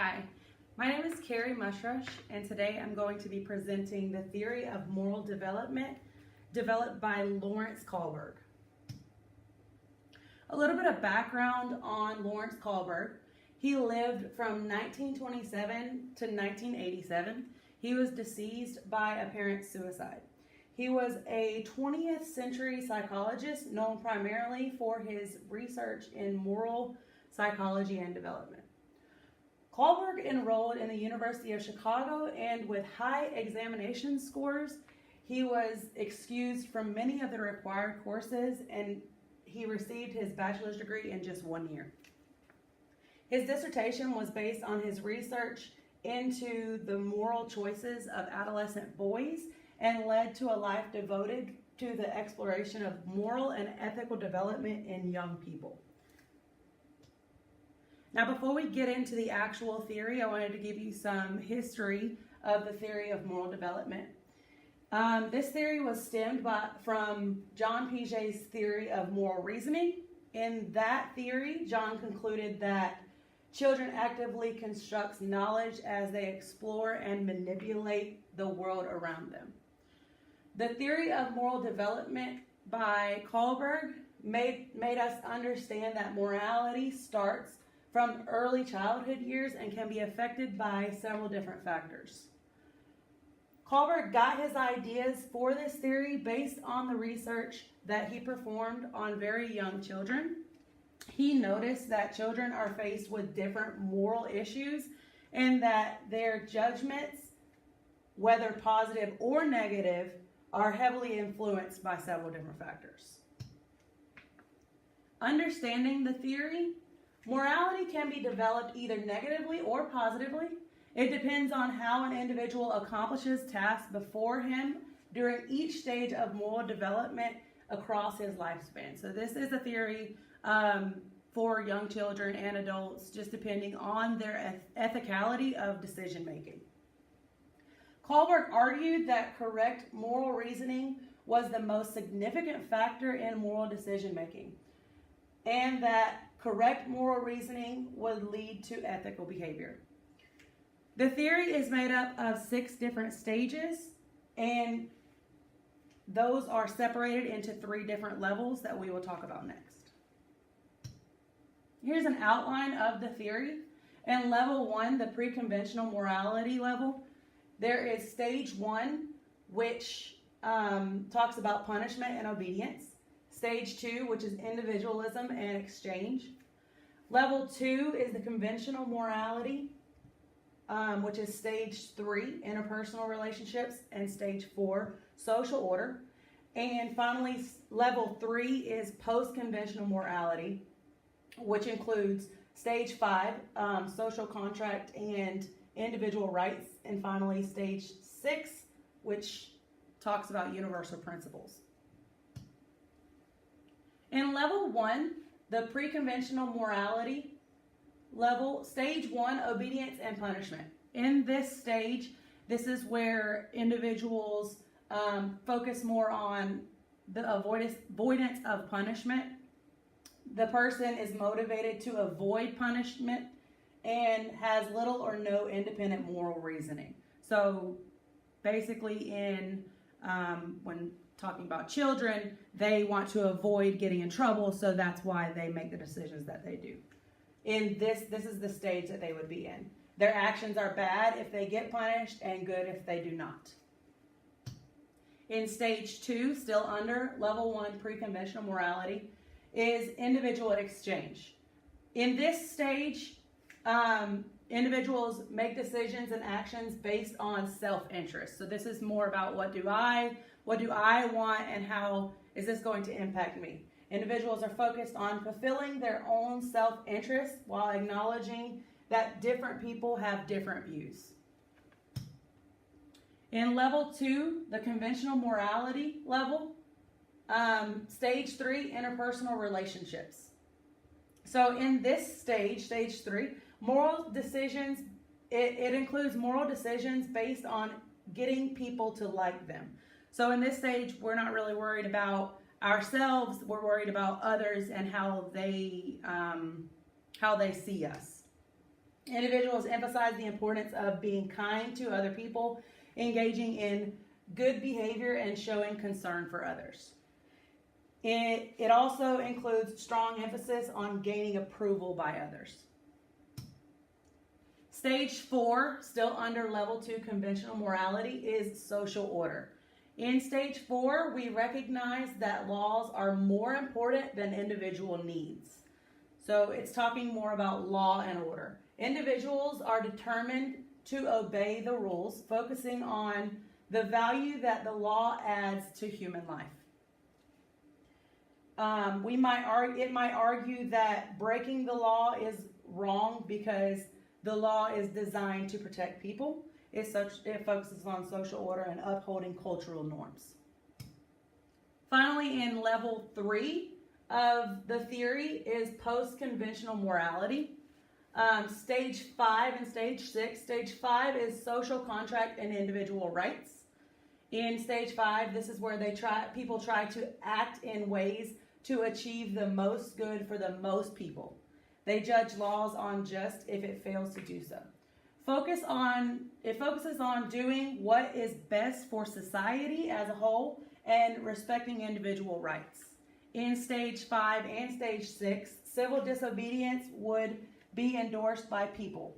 Hi, my name is Carrie Mushrush, and today I'm going to be presenting the theory of moral development developed by Lawrence Kohlberg. A little bit of background on Lawrence Kohlberg. He lived from 1927 to 1987. He was deceased by apparent suicide. He was a 20th century psychologist known primarily for his research in moral psychology and development. Kohlberg enrolled in the University of Chicago, and with high examination scores, he was excused from many of the required courses, and he received his bachelor's degree in just 1 year. His dissertation was based on his research into the moral choices of adolescent boys and led to a life devoted to the exploration of moral and ethical development in young people. Now, before we get into the actual theory, I wanted to give you some history of the theory of moral development. This theory was stemmed from John Piaget's theory of moral reasoning. In that theory, John concluded that children actively construct knowledge as they explore and manipulate the world around them. The theory of moral development by Kohlberg made us understand that morality starts from early childhood years and can be affected by several different factors. Kohlberg got his ideas for this theory based on the research that he performed on very young children. He noticed that children are faced with different moral issues and that their judgments, whether positive or negative, are heavily influenced by several different factors. Understanding the theory, morality can be developed either negatively or positively. It depends on how an individual accomplishes tasks before him during each stage of moral development across his lifespan. So this is a theory for young children and adults, just depending on their ethicality of decision making. Kohlberg argued that correct moral reasoning was the most significant factor in moral decision making, and that correct moral reasoning would lead to ethical behavior. The theory is made up of 6 different stages, and those are separated into 3 different levels that we will talk about next. Here's an outline of the theory. In level 1, the pre-conventional morality level, there is stage 1, which talks about punishment and obedience. Stage 2, which is individualism and exchange. Level 2 is the conventional morality, which is stage 3, interpersonal relationships, and stage 4, social order. And finally, level 3 is post-conventional morality, which includes stage 5, social contract and individual rights. And finally, stage 6, which talks about universal principles. In level 1, the pre-conventional morality level, stage 1, obedience and punishment. In this stage, this is where individuals focus more on the avoidance of punishment. The person is motivated to avoid punishment and has little or no independent moral reasoning. So basically when talking about children, they want to avoid getting in trouble, so that's why they make the decisions that they do. In this is the stage that they would be in. Their actions are bad if they get punished and good if they do not. In stage 2, still under level 1 pre-conventional morality, is individual exchange. In this stage, individuals make decisions and actions based on self-interest. So this is more about what do I want and how is this going to impact me. Individuals are focused on fulfilling their own self-interest while acknowledging that different people have different views. In level 2, the conventional morality level, stage 3, interpersonal relationships. So in this stage 3, moral decisions, it includes moral decisions based on getting people to like them. So in this stage, we're not really worried about ourselves, we're worried about others and how they see us. Individuals emphasize the importance of being kind to other people, engaging in good behavior, and showing concern for others. It also includes strong emphasis on gaining approval by others. Stage 4, still under level 2 conventional morality, is social order. In stage 4, we recognize that laws are more important than individual needs. So it's talking more about law and order. Individuals are determined to obey the rules, focusing on the value that the law adds to human life. It might argue that breaking the law is wrong because the law is designed to protect people. It focuses on social order and upholding cultural norms. Finally, in level 3 of the theory is post-conventional morality. Stage 5 and stage 6. Stage 5 is social contract and individual rights. In stage 5, this is where people try to act in ways to achieve the most good for the most people. They judge laws on just if it fails to do so. It focuses on doing what is best for society as a whole and respecting individual rights. In stage 5 and stage 6, civil disobedience would be endorsed by people.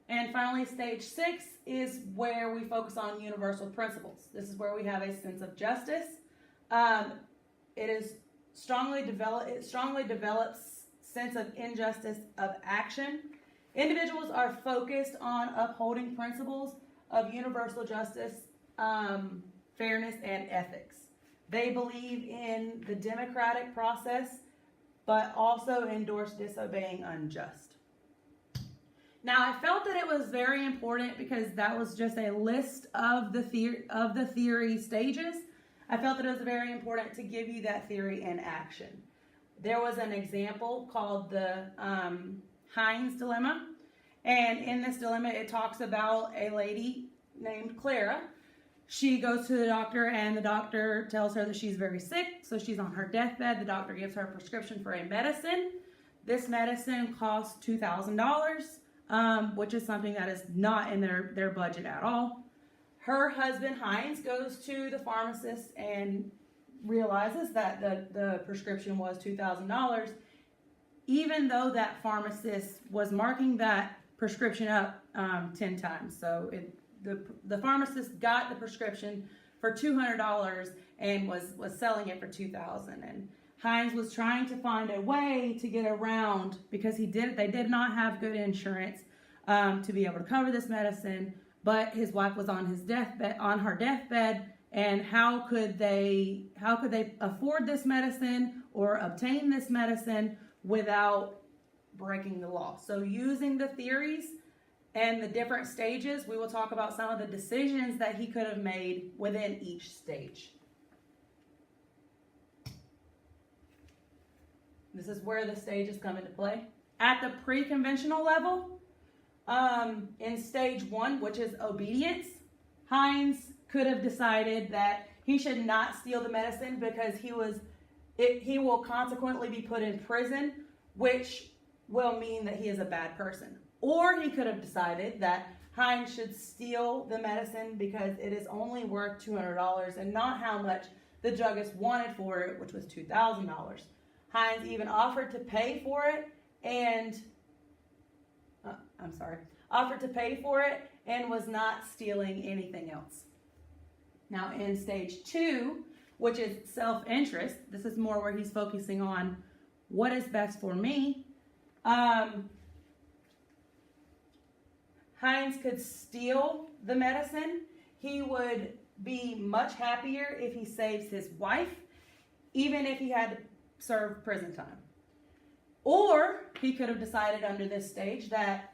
And finally, stage 6 is where we focus on universal principles. This is where we have a sense of justice. It strongly develops sense of injustice of action. Individuals are focused on upholding principles of universal justice, fairness, and ethics. They believe in the democratic process, but also endorse disobeying unjust. Now, I felt that it was very important because that was just a list of the theory stages. I felt that it was very important to give you that theory in action. There was an example called the Heinz dilemma. And in this dilemma, it talks about a lady named Clara. She goes to the doctor, and the doctor tells her that she's very sick. So she's on her deathbed. The doctor gives her a prescription for a medicine. This medicine costs $2,000, which is something that is not in their budget at all. Her husband, Heinz, goes to the pharmacist and realizes that the prescription was $2,000, even though that pharmacist was marking that prescription up 10 times. So the pharmacist got the prescription for $200 and was selling it for $2,000. And Heinz was trying to find a way to get around, because they did not have good insurance to be able to cover this medicine. But his wife was on her deathbed, and how could they afford this medicine or obtain this medicine without breaking the law? So using the theories and the different stages, we will talk about some of the decisions that he could have made within each stage. This is where the stages come into play. At the pre-conventional level, in stage 1, which is obedience, Heinz could have decided that he should not steal the medicine because he will consequently be put in prison, which will mean that he is a bad person. Or he could have decided that Heinz should steal the medicine because it is only worth $200 and not how much the druggist wanted for it, which was $2,000. Heinz even offered to pay for it and was not stealing anything else. Now in stage 2, which is self-interest, this is more where he's focusing on what is best for me. Heinz could steal the medicine. He would be much happier if he saves his wife, even if he had to serve prison time. Or he could have decided under this stage that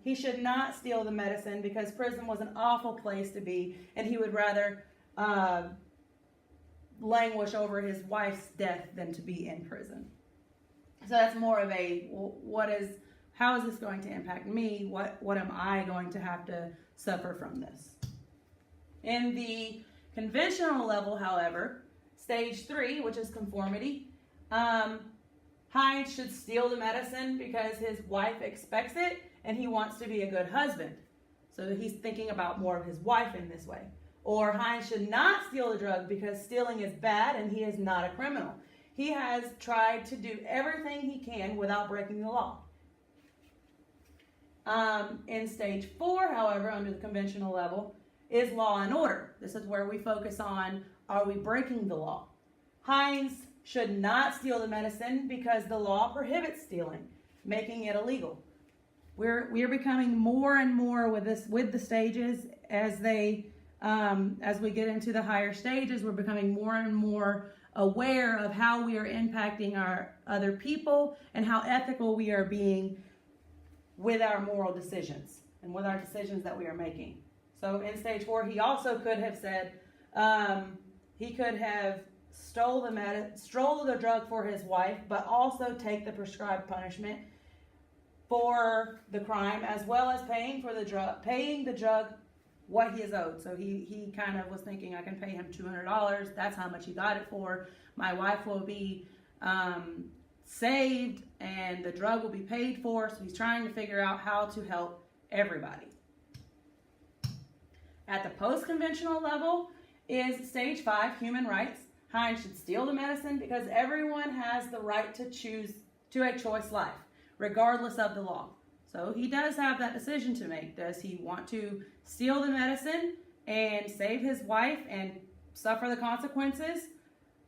he should not steal the medicine because prison was an awful place to be, and he would rather languish over his wife's death than to be in prison. So that's more of a, how is this going to impact me? What am I going to have to suffer from this? In the conventional level, however, stage 3, which is conformity, Hines should steal the medicine because his wife expects it and he wants to be a good husband. So he's thinking about more of his wife in this way. Or Hines should not steal the drug because stealing is bad and he is not a criminal. He has tried to do everything he can without breaking the law. In stage 4, however, under the conventional level, is law and order. This is where we focus on, are we breaking the law? Hines should not steal the medicine because the law prohibits stealing, making it illegal. We're becoming more and more with the stages as we get into the higher stages. We're becoming more and more aware of how we are impacting our other people and how ethical we are being with our moral decisions and with our decisions that we are making. So in stage 4, he also could have said he could have stole the drug for his wife, but also take the prescribed punishment for the crime, as well as paying the drug what he is owed. So he kind of was thinking, I can pay him $200. That's how much he got it for. My wife will be saved and the drug will be paid for. So he's trying to figure out how to help everybody. At the post-conventional level is stage 5, human rights. Hines should steal the medicine because everyone has the right to choose to a choice life, regardless of the law. So he does have that decision to make. Does he want to steal the medicine and save his wife and suffer the consequences?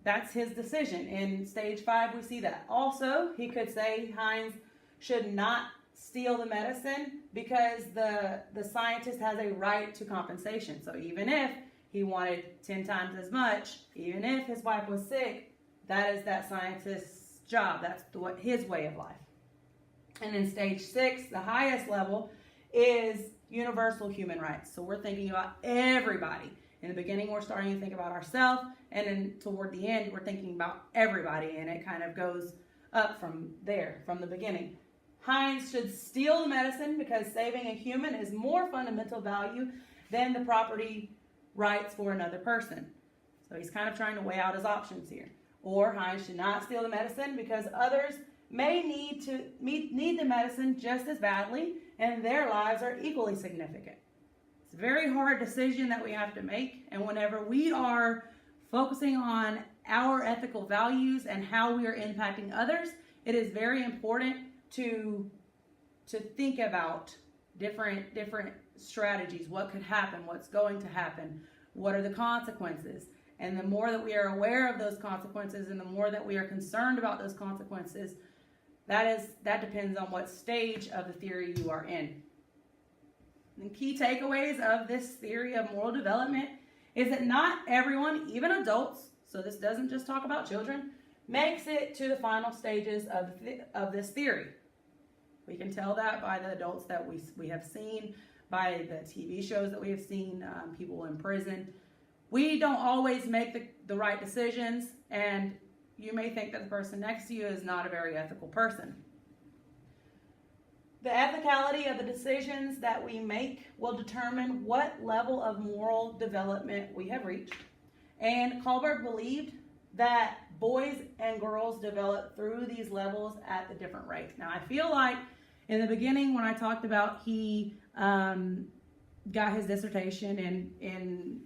That's his decision. In stage 5, we see that. Also, he could say Hines should not steal the medicine because the scientist has a right to compensation. So even if he wanted 10 times as much, even if his wife was sick, that is that scientist's job. That's his way of life. And in stage 6, the highest level, is universal human rights. So we're thinking about everybody. In the beginning, we're starting to think about ourselves, and then toward the end, we're thinking about everybody, and it kind of goes up from there, from the beginning. Hines should steal the medicine because saving a human is more fundamental value than the property rights for another person. So he's kind of trying to weigh out his options here. Or Hines should not steal the medicine because others may need the medicine just as badly, and their lives are equally significant. It's a very hard decision that we have to make, and whenever we are focusing on our ethical values and how we are impacting others, it is very important to think about different strategies. What could happen? What's going to happen? What are the consequences? And the more that we are aware of those consequences and the more that we are concerned about those consequences, that depends on what stage of the theory you are in. The key takeaways of this theory of moral development is that not everyone, even adults, so this doesn't just talk about children, makes it to the final stages of this theory. We can tell that by the adults that we have seen, by the TV shows that we have seen, people in prison. We don't always make the right decisions, and you may think that the person next to you is not a very ethical person. The ethicality of the decisions that we make will determine what level of moral development we have reached. And Kohlberg believed that boys and girls develop through these levels at the different rates. Now, I feel like in the beginning when I talked about he got his dissertation in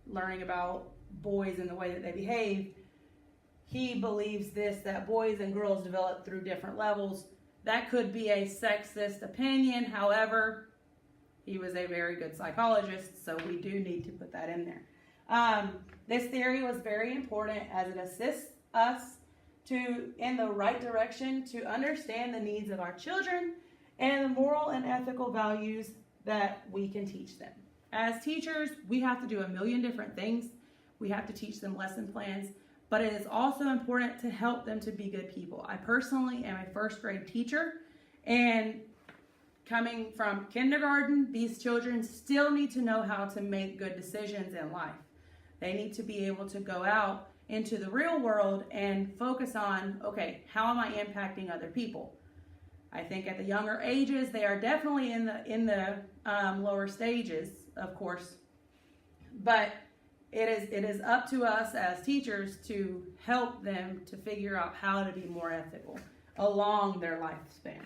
learning about boys and the way that they behave, he believes that boys and girls develop through different levels. That could be a sexist opinion. However, he was a very good psychologist, so we do need to put that in there. This theory was very important as it assists us in the right direction to understand the needs of our children and the moral and ethical values that we can teach them. As teachers, we have to do a million different things. We have to teach them lesson plans, but it is also important to help them to be good people. I personally am a first grade teacher, and coming from kindergarten, these children still need to know how to make good decisions in life. They need to be able to go out into the real world and focus on, okay, how am I impacting other people? I think at the younger ages, they are definitely in the lower stages, of course, but it is up to us as teachers to help them to figure out how to be more ethical along their lifespan.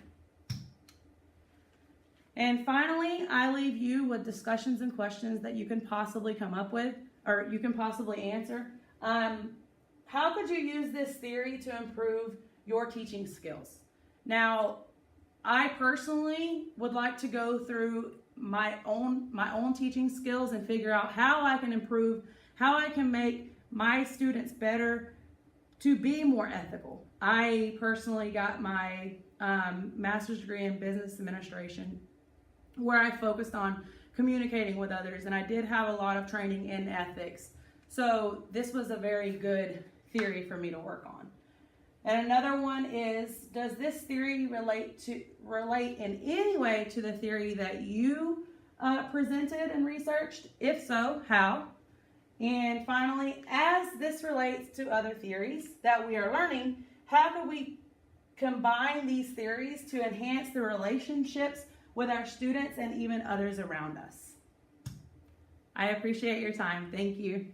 And finally, I leave you with discussions and questions that you can possibly come up with, or you can possibly answer. How could you use this theory to improve your teaching skills? Now, I personally would like to go through my own teaching skills and figure out how I can improve, how I can make my students better to be more ethical. I personally got my master's degree in business administration, where I focused on communicating with others, and I did have a lot of training in ethics. So this was a very good theory for me to work on. And another one is, does this theory relate in any way to the theory that you presented and researched? If so, how? And finally, as this relates to other theories that we are learning, how can we combine these theories to enhance the relationships with our students and even others around us? I appreciate your time. Thank you.